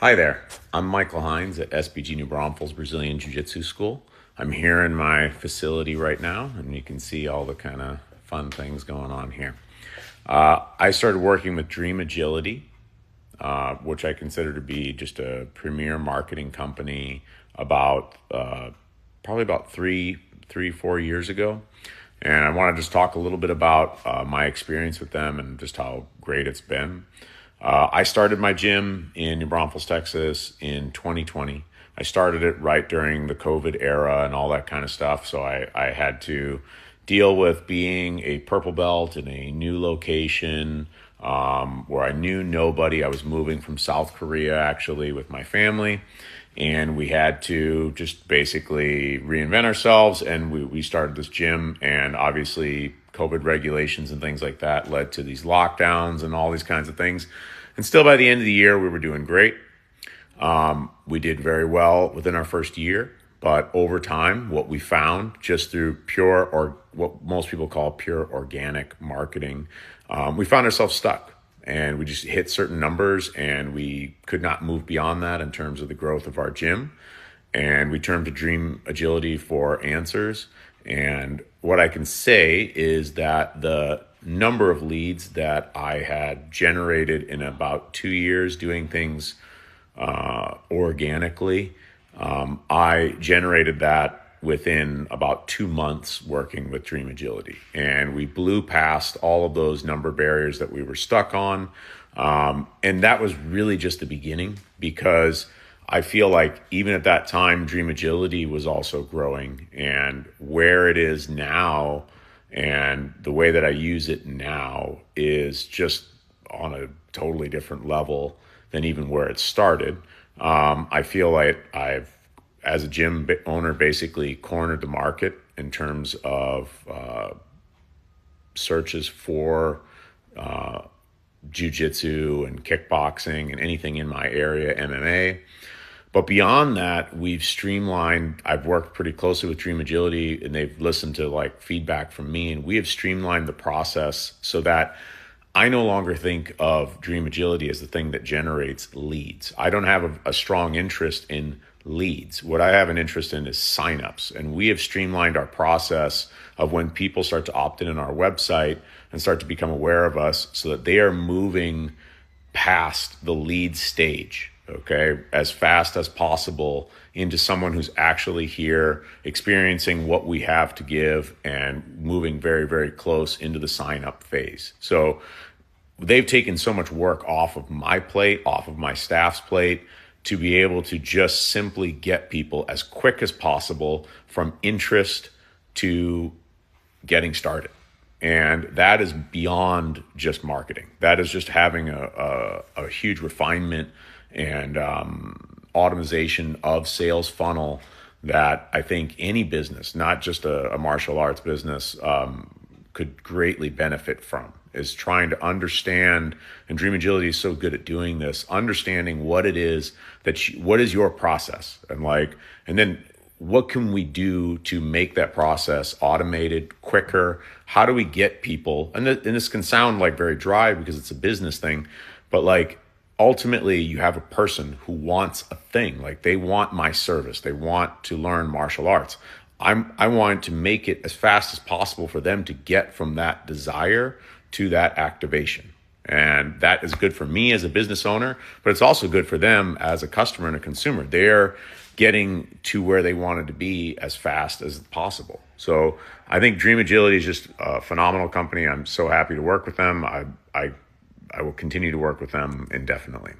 Hi there, I'm Michael Heinz at SBG New Braunfels Brazilian Jiu-Jitsu School. I'm here in my facility right now, and you can see all the kind of fun things going on here. I started working with Dream Agility, which I consider to be just a premier marketing company probably about 4 years ago. And I want to just talk a little bit about my experience with them and just how great it's been. I started my gym in New Braunfels, Texas in 2020. I started it right during the COVID era and all that kind of stuff. So I had to deal with being a purple belt in a new location where I knew nobody. I was moving from South Korea actually with my family. And we had to just basically reinvent ourselves. And we started this gym. And obviously, COVID regulations and things like that led to these lockdowns and all these kinds of things. And still, by the end of the year, we were doing great. We did very well within our first year. But over time, what we found just through pure, or what most people call pure organic marketing, we found ourselves stuck. And we just hit certain numbers and we could not move beyond that in terms of the growth of our gym. And we turned to Dream Agility for answers. And what I can say is that the number of leads that I had generated in about 2 years doing things organically, I generated that within about 2 months working with Dream Agility. And we blew past all of those number barriers that we were stuck on. And that was really just the beginning, because I feel like even at that time, Dream Agility was also growing, and where it is now and the way that I use it now is just on a totally different level than even where it started. I feel like as a gym owner, basically cornered the market in terms of searches for jiu-jitsu and kickboxing and anything in my area, MMA. But beyond that, we've streamlined. I've worked pretty closely with Dream Agility, and they've listened to like feedback from me, and we have streamlined the process so that I no longer think of Dream Agility as the thing that generates leads. I don't have a strong interest in leads. What I have an interest in is signups. And we have streamlined our process of when people start to opt in on our website and start to become aware of us so that they are moving past the lead stage, okay, as fast as possible into someone who's actually here experiencing what we have to give and moving very, very close into the sign up phase. So they've taken so much work off of my plate, off of my staff's plate, to be able to just simply get people as quick as possible from interest to getting started. And that is beyond just marketing. That is just having a huge refinement and automation of sales funnel that I think any business, not just a martial arts business, could greatly benefit from, is trying to understand, and Dream Agility is so good at doing this, understanding what it is what is your process, and then what can we do to make that process automated, quicker? How do we get people, and this can sound like very dry because it's a business thing, but like ultimately you have a person who wants a thing, like they want my service, they want to learn martial arts. I want to make it as fast as possible for them to get from that desire to that activation. And that is good for me as a business owner, but it's also good for them as a customer and a consumer. They're getting to where they wanted to be as fast as possible. So I think Dream Agility is just a phenomenal company. I'm so happy to work with them. I will continue to work with them indefinitely.